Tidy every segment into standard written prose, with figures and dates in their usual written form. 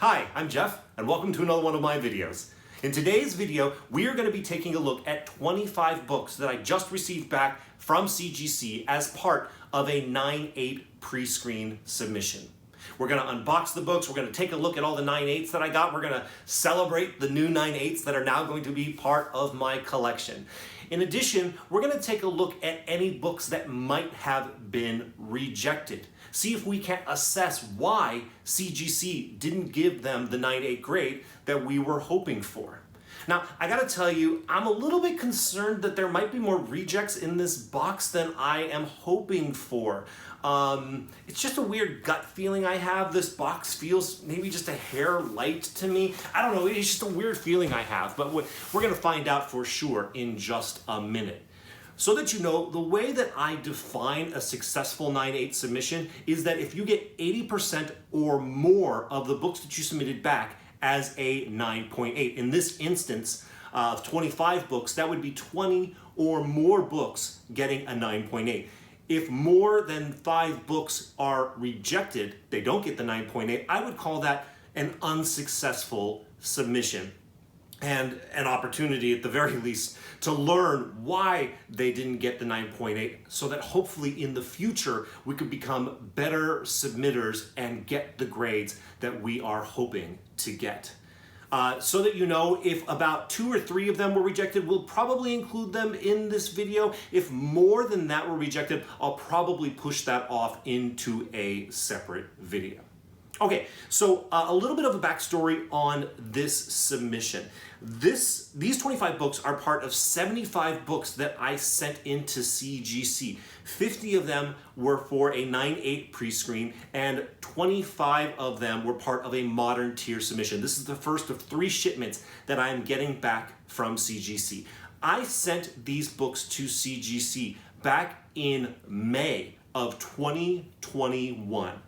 Hi, I'm Jeff, and welcome to another one of my videos. In today's video, we are going to be taking a look at 25 books that I just received back from CGC as part of a 9/8 pre-screen submission. We're going to unbox the books, we're going to take a look at all the 9/8s that I got, we're going to celebrate the new 9/8s that are now going to be part of my collection. In addition, we're going to take a look at any books that might have been rejected. See if we can assess why CGC didn't give them the 9/8 grade that we were hoping for. Now, I gotta tell you, I'm a little bit concerned that there might be more rejects in this box than I am hoping for. It's just a weird gut feeling I have. This box feels maybe just a hair light to me. I don't know, it's just a weird feeling I have, but we're gonna find out for sure in just a minute. So that you know, the way that I define a successful 9/8 submission is that if you get 80% or more of the books that you submitted back as a 9.8. In this instance of 25 books, that would be 20 or more books getting a 9.8. If more than 5 books are rejected, they don't get the 9.8, I would call that an unsuccessful submission. And an opportunity at the very least to learn why they didn't get the 9.8 so that hopefully in the future we could become better submitters and get the grades that we are hoping to get. So that you know, if about 2 or 3 of them were rejected, we'll probably include them in this video. If more than that were rejected, I'll probably push that off into a separate video. Okay, so a little bit of a backstory on this submission. These 25 books are part of 75 books that I sent into CGC. 50 of them were for a 9/8 pre-screen, and 25 of them were part of a modern tier submission. This is the first of 3 shipments that I am getting back from CGC. I sent these books to CGC back in May of 2021.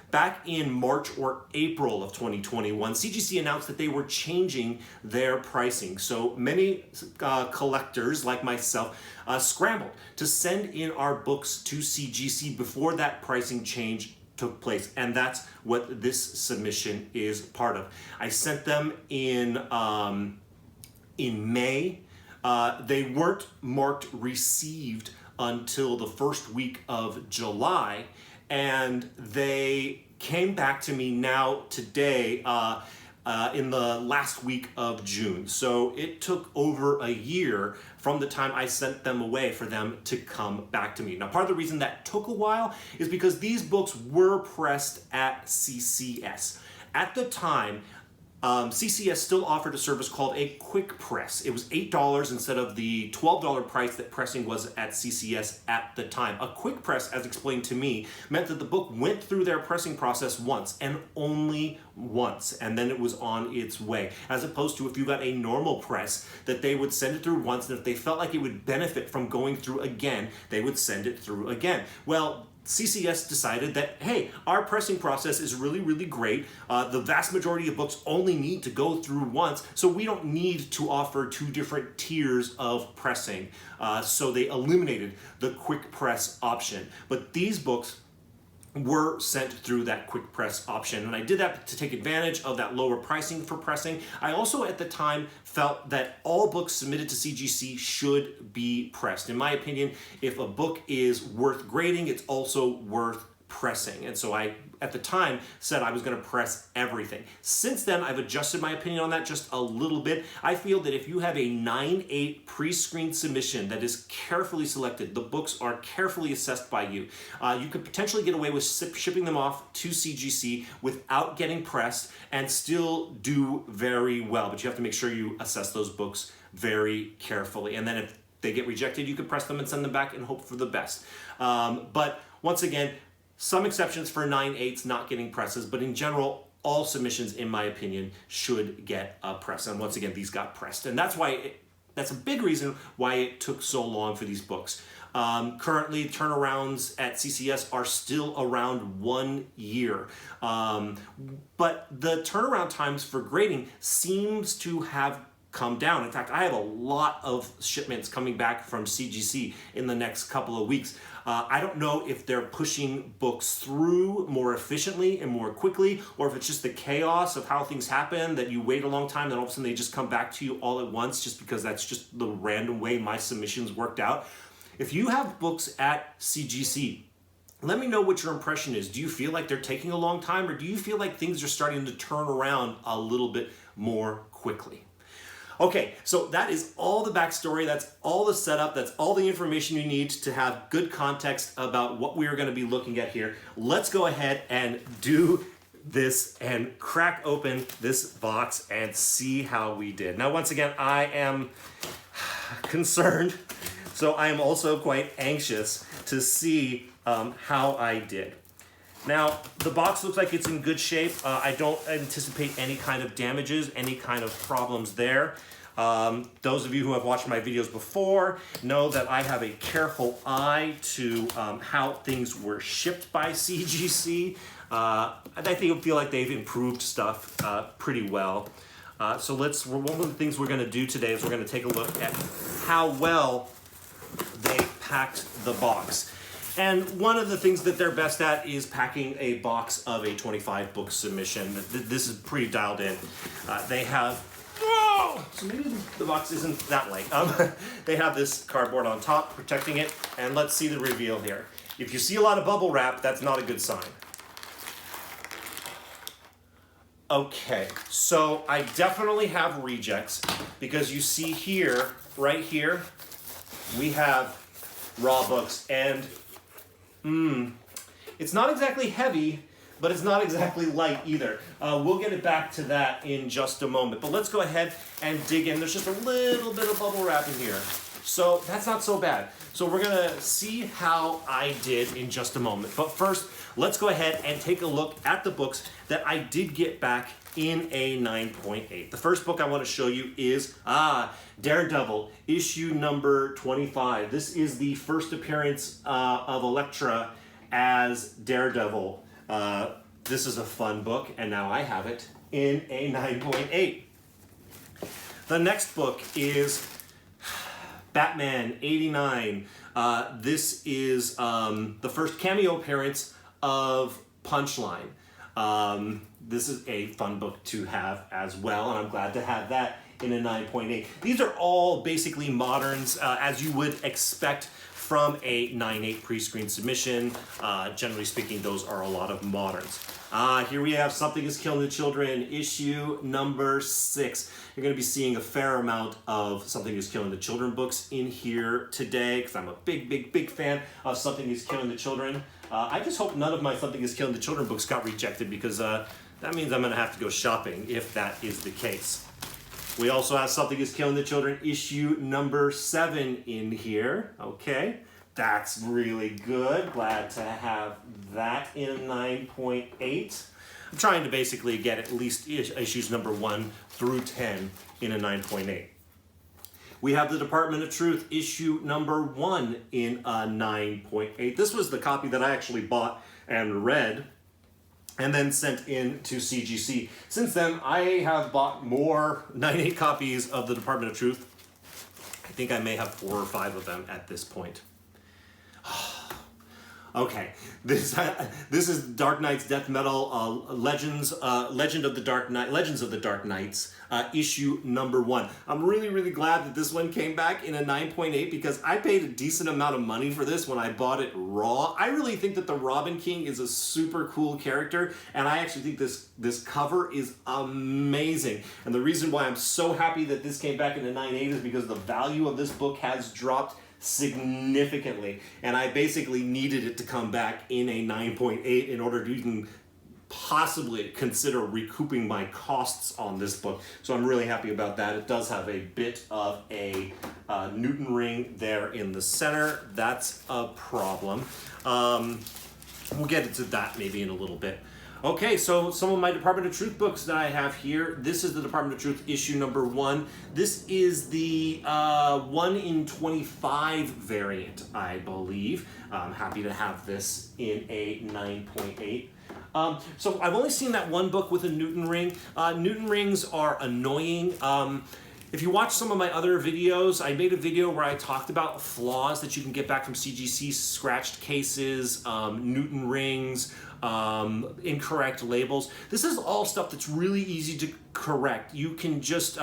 Back in March or April of 2021, CGC announced that they were changing their pricing. So many collectors like myself scrambled to send in our books to CGC before that pricing change took place. And that's what this submission is part of. I sent them in May. They weren't marked received until the first week of July. And they came back to me now today in the last week of June. So it took over a year from the time I sent them away for them to come back to me. Now, part of the reason that took a while is because these books were pressed at CCS. At the time, CCS still offered a service called a quick press. It was $8 instead of the $12 price that pressing was at CCS at the time. A quick press, as explained to me, meant that the book went through their pressing process once and only once, and then it was on its way. As opposed to if you got a normal press, that they would send it through once, and if they felt like it would benefit from going through again, they would send it through again. Well, CCS decided that, hey, our pressing process is really, really great. The vast majority of books only need to go through once, so we don't need to offer 2 different tiers of pressing. So they eliminated the quick press option. But these books were sent through that quick press option. And I did that to take advantage of that lower pricing for pressing. I also at the time felt that all books submitted to CGC should be pressed. In my opinion, if a book is worth grading, it's also worth pressing. And so I, at the time, said I was going to press everything. Since then, I've adjusted my opinion on that just a little bit. I feel that if you have a 9/8 pre-screen submission that is carefully selected, the books are carefully assessed by you, you could potentially get away with shipping them off to CGC without getting pressed and still do very well. But you have to make sure you assess those books very carefully. And then if they get rejected, you could press them and send them back and hope for the best. But once again, some exceptions for 9/8s not getting presses, but in general, all submissions, in my opinion, should get a press. And once again, these got pressed. And that's a big reason why it took so long for these books. Currently, turnarounds at CCS are still around 1 year. But the turnaround times for grading seems to have come down. In fact, I have a lot of shipments coming back from CGC in the next couple of weeks. I don't know if they're pushing books through more efficiently and more quickly, or if it's just the chaos of how things happen, that you wait a long time, then all of a sudden they just come back to you all at once, just because that's just the random way my submissions worked out. If you have books at CGC, let me know what your impression is. Do you feel like they're taking a long time, or do you feel like things are starting to turn around a little bit more quickly? Okay, so that is all the backstory, that's all the setup, that's all the information you need to have good context about what we are going to be looking at here. Let's go ahead and do this and crack open this box and see how we did. Now, once again, I am concerned, so I am also quite anxious to see how I did. Now, the box looks like it's in good shape. I don't anticipate any kind of damages, any kind of problems there. Those of you who have watched my videos before know that I have a careful eye to how things were shipped by CGC. And I feel like they've improved stuff pretty well. So one of the things we're going to do today is we're going to take a look at how well they packed the box. And one of the things that they're best at is packing a box of a 25 book submission. This is pretty dialed in. They have, so maybe the box isn't that light. They have this cardboard on top protecting it, and let's see the reveal here. If you see a lot of bubble wrap, that's not a good sign. Okay, so I definitely have rejects, because you see here, right here, we have raw books, and it's not exactly heavy, but it's not exactly light either. We'll get it back to that in just a moment, but let's go ahead and dig in. There's just a little bit of bubble wrap in here, so that's not so bad. So we're gonna see how I did in just a moment. But first, let's go ahead and take a look at the books that I did get back in a 9.8. The first book I want to show you is Daredevil, issue number 25. This is the first appearance of Elektra as Daredevil. This is a fun book, and now I have it in a 9.8. The next book is Batman 89. This is the first cameo appearance of Punchline. This is a fun book to have as well, and I'm glad to have that in a 9.8. These are all basically moderns, as you would expect from a 9.8 pre-screen submission. Generally speaking, those are a lot of moderns. Here we have Something is Killing the Children, issue number 6. You're going to be seeing a fair amount of Something is Killing the Children books in here today, because I'm a big fan of Something is Killing the Children. I just hope none of my Something is Killing the Children books got rejected, because that means I'm going to have to go shopping if that is the case. We also have Something is Killing the Children, issue number 7 in here. Okay, that's really good. Glad to have that in a 9.8. I'm trying to basically get at least issues number 1 through 10 in a 9.8. We have the Department of Truth, issue number 1 in a 9.8. This was the copy that I actually bought and read and then sent in to CGC. Since then, I have bought more 9.8 copies of the Department of Truth. I think I may have 4 or 5 of them at this point. Okay, this is Dark Knight's Death Metal Legends of the Dark Knights, issue number 1. I'm really glad that this one came back in a 9.8, because I paid a decent amount of money for this when I bought it raw. I really think that the Robin King is a super cool character, and I actually think this cover is amazing. And the reason why I'm so happy that this came back in a 9.8 is because the value of this book has dropped significantly, and I basically needed it to come back in a 9.8 in order to even possibly consider recouping my costs on this book. So I'm really happy about that. It does have a bit of a Newton ring there in the center. That's a problem. We'll get into that maybe in a little bit. Okay, so some of my Department of Truth books that I have here. This is the Department of Truth issue number 1. This is the 1 in 25 variant, I believe. I'm happy to have this in a 9.8. So I've only seen that one book with a Newton ring. Newton rings are annoying. If you watch some of my other videos, I made a video where I talked about flaws that you can get back from CGC, scratched cases, Newton rings, incorrect labels. This is all stuff that's really easy to correct. You can just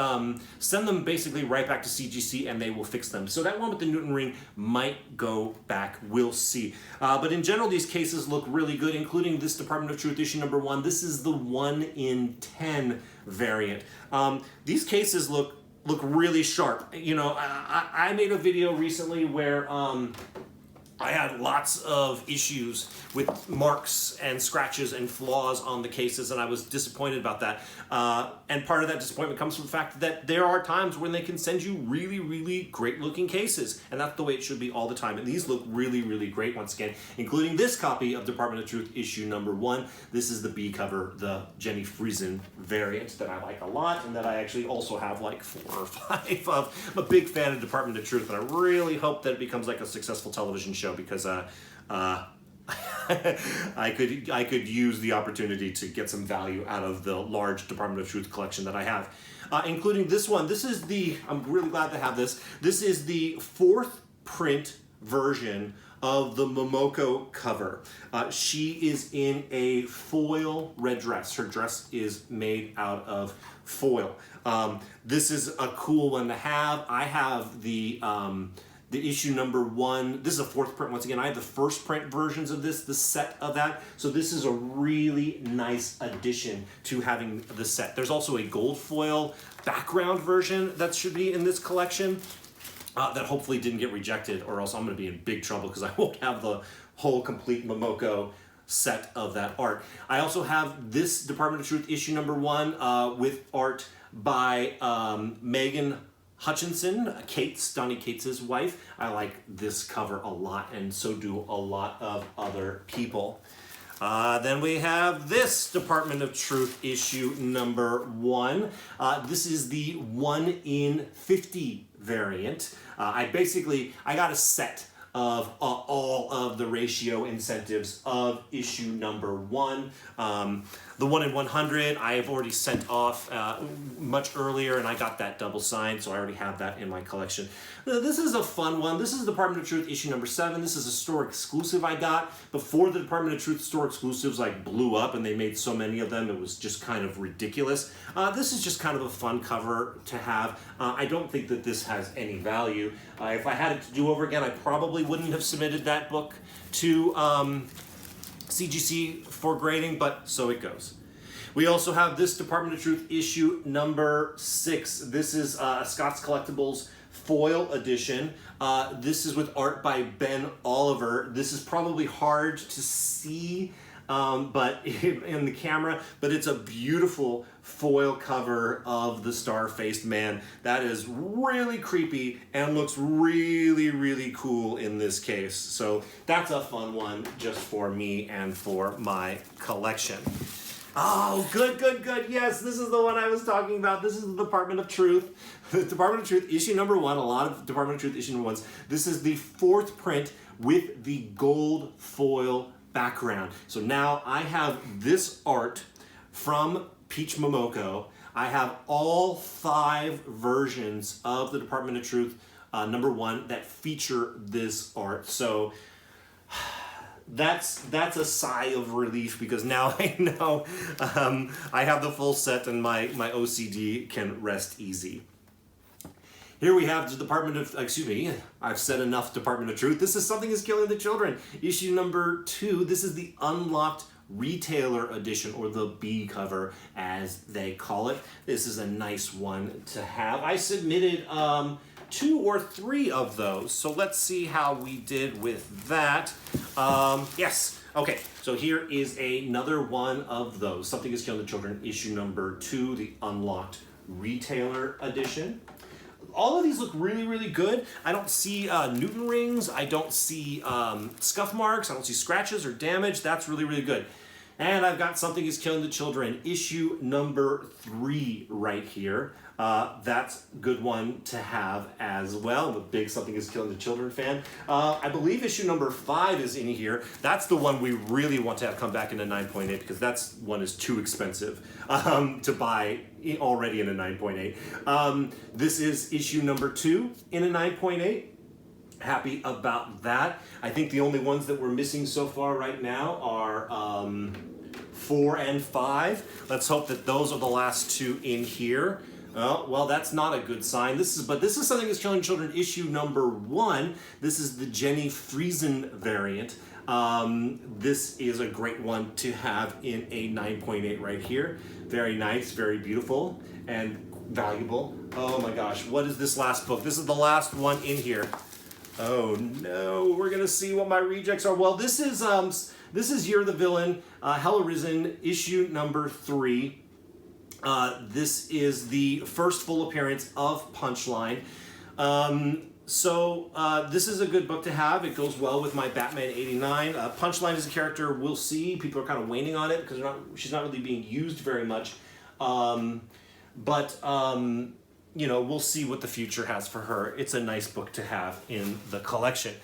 send them basically right back to CGC and they will fix them. So that one with the Newton ring might go back, we'll see. But in general, these cases look really good, including this Department of Truth issue number 1. This is the 1 in 10 variant. These cases look really sharp. You know, I made a video recently where I had lots of issues with marks and scratches and flaws on the cases, and I was disappointed about that. And part of that disappointment comes from the fact that there are times when they can send you really, really great looking cases, and that's the way it should be all the time. And these look really, really great once again, including this copy of Department of Truth issue number 1. This is the B cover, the Jenny Friesen variant that I like a lot, and that I actually also have like 4 or 5 of. I'm a big fan of Department of Truth, and I really hope that it becomes like a successful television show, because I could use the opportunity to get some value out of the large Department of Truth collection that I have, including this one. This is I'm really glad to have this. This is the 4th print version of the Momoko cover. She is in a foil red dress. Her dress is made out of foil. This is a cool one to have. I have the issue number 1. This is a 4th print once again. I have the first print versions of this, the set of that. So this is a really nice addition to having the set. There's also a gold foil background version that should be in this collection that hopefully didn't get rejected, or else I'm going to be in big trouble because I won't have the whole complete Momoko set of that art. I also have this Department of Truth issue number 1 with art by Megan Hutchinson, Donnie Cates' wife. I like this cover a lot, and so do a lot of other people. Then we have this Department of Truth issue number 1. This is the 1 in 50 variant. I got a set of all of the ratio incentives of issue number 1. The 1 in 100 I have already sent off much earlier, and I got that double signed, so I already have that in my collection. This is a fun one. This is Department of Truth issue number 7. This is a store exclusive I got before the Department of Truth store exclusives like blew up and they made so many of them. It was just kind of ridiculous. This is just kind of a fun cover to have. I don't think that this has any value. If I had it to do over again, I probably wouldn't have submitted that book to CGC for grading, but so it goes. We also have this Department of Truth issue number 6. This is Scott's Collectibles foil edition. This is with art by Ben Oliver. This is probably hard to see but in the camera, but it's a beautiful foil cover of the star-faced man that is really creepy and looks really, really cool in this case. So that's a fun one just for me and for my collection. Oh, good, good, good. Yes, this is the one I was talking about. This is the Department of Truth. The Department of Truth issue number 1, a lot of Department of Truth issue number 1s. This is the 4th print with the gold foil background. So now I have this art from Peach Momoko. I have all 5 versions of the Department of Truth number 1 that feature this art. So that's a sigh of relief, because now I know I have the full set and my OCD can rest easy. Here we have the Department of, I've said enough Department of Truth. This is Something is Killing the Children, issue number 2. This is the Unlocked Retailer Edition, or the B cover as they call it. This is a nice one to have. I submitted 2 or 3 of those, so let's see how we did with that. Yes, okay, so here is another one of those. Something is Killing the Children, issue number 2, the Unlocked Retailer Edition. All of these look really, really good. I don't see Newton rings. I don't see scuff marks. I don't see scratches or damage. That's really, really good. And I've got Something is Killing the Children, issue number 3 right here. That's a good one to have as well. I'm a big Something is Killing the Children fan. I believe issue number 5 is in here. That's the one we really want to have come back in a 9.8 because that's one is too expensive to buy already in a 9.8. This is issue number 2 in a 9.8. Happy about that. I think the only ones that we're missing so far right now are 4 and 5. Let's hope that those are the last 2 in here. Oh, well, that's not a good sign. This is Something is Killing Children issue number 1. This is the Jenny Friesen variant. This is a great one to have in a 9.8 right here. Very nice, very beautiful, and valuable. Oh my gosh, what is this last book? This is the last one in here. Oh no, we're gonna see what my rejects are. Well, this is You're the Villain, Hell Arisen, issue number 3. This is the first full appearance of Punchline. This is a good book to have. It goes well with my Batman 89. Punchline is a character we'll see. People are kind of waning on it because she's not really being used very much. You know, we'll see what the future has for her. It's a nice book to have in the collection.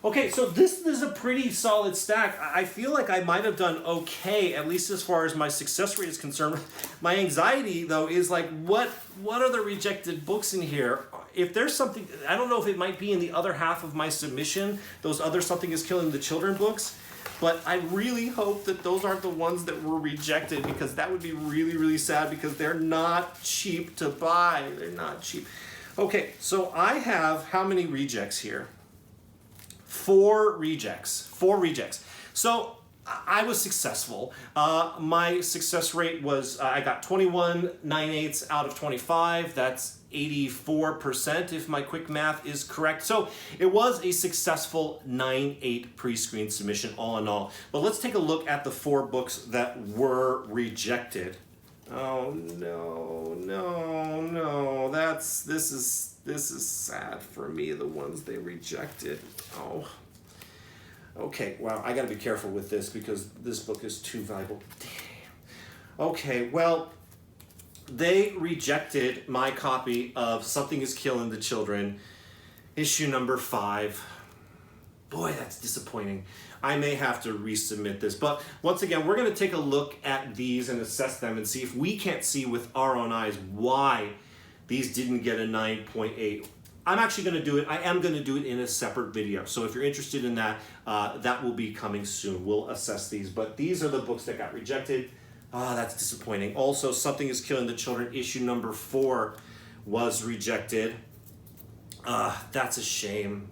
Okay, so this is a pretty solid stack. I feel like I might have done okay, at least as far as my success rate is concerned. My anxiety, though, is like, what are the rejected books in here? If there's something, I don't know if it might be in the other half of my submission, those other Something is Killing the Children books, but I really hope that those aren't the ones that were rejected because that would be really, really sad because they're not cheap to buy. They're not cheap. Okay, so I have how many rejects here? 4 rejects. 4 rejects. So I was successful. My success rate was, I got 21 9/8 out of 25. That's 84% if my quick math is correct. So it was a successful 9/8 pre-screen submission all in all. But let's take a look at the 4 books that were rejected. Oh no, no, no. This is sad for me, the ones they rejected. Oh. Okay, wow, I gotta be careful with this because this book is too valuable. Damn. Okay, well, they rejected my copy of Something is Killing the Children, issue number 5. Boy, that's disappointing. I may have to resubmit this, but once again, we're gonna take a look at these and assess them and see if we can't see with our own eyes why these didn't get a 9.8. I'm actually going to do it. I am going to do it in a separate video. So if you're interested in that, that will be coming soon. We'll assess these. But these are the books that got rejected. Ah, that's disappointing. Also, Something is Killing the Children, issue number 4 was rejected. That's a shame.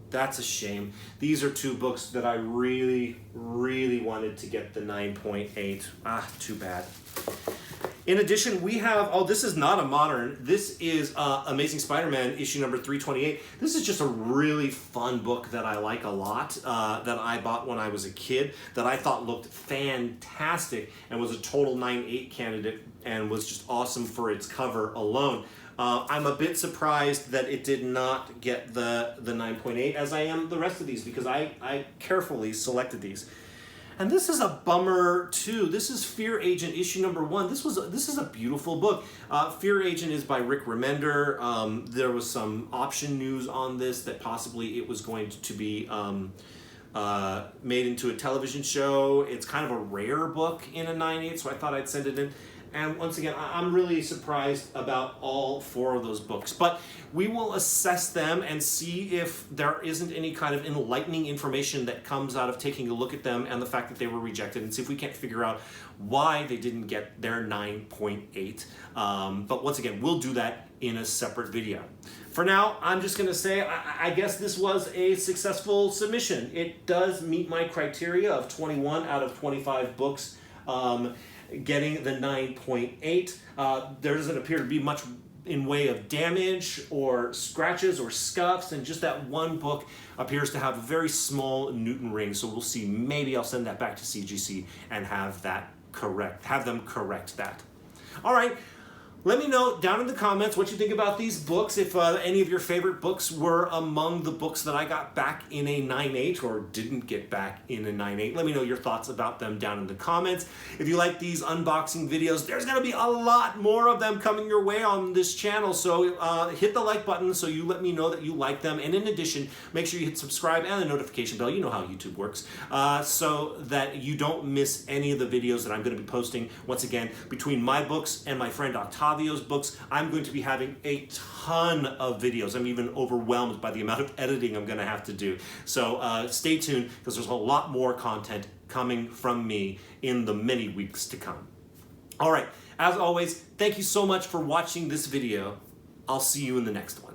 That's a shame. These are 2 books that I really, really wanted to get the 9.8. Ah, too bad. In addition, we have, oh, this is not a modern. This is Amazing Spider-Man, issue number 328. This is just a really fun book that I like a lot, that I bought when I was a kid, that I thought looked fantastic and was a total 9/8 candidate and was just awesome for its cover alone. I'm a bit surprised that it did not get the 9.8, as I am the rest of these, because I carefully selected these. And this is a bummer too. This is Fear Agent issue number 1. This is a beautiful book. Fear Agent is by Rick Remender. There was some option news on this that possibly it was going to be made into a television show. It's kind of a rare book in a 9/8, so I thought I'd send it in. And once again, I'm really surprised about all 4 of those books. But we will assess them and see if there isn't any kind of enlightening information that comes out of taking a look at them and the fact that they were rejected, and see if we can't figure out why they didn't get their 9.8. But once again, we'll do that in a separate video. For now, I'm just going to say, I guess this was a successful submission. It does meet my criteria of 21 out of 25 books. Getting the 9.8. There doesn't appear to be much in way of damage or scratches or scuffs, and just that one book appears to have a very small Newton ring, so we'll see. Maybe I'll send that back to CGC and have them correct that. All right, Let me know down in the comments what you think about these books, if any of your favorite books were among the books that I got back in a 9/8 or didn't get back in a 9/8. Let me know your thoughts about them down in the comments. If you like these unboxing videos, there's going to be a lot more of them coming your way on this channel, so hit the like button so you let me know that you like them. And in addition, make sure you hit subscribe and the notification bell. You know how YouTube works, so that you don't miss any of the videos that I'm going to be posting. Once again, between my books and my friend Octavio's books, I'm going to be having a ton of videos. I'm even overwhelmed by the amount of editing I'm going to have to do. So stay tuned, because there's a lot more content coming from me in the many weeks to come. All right, as always, thank you so much for watching this video. I'll see you in the next one.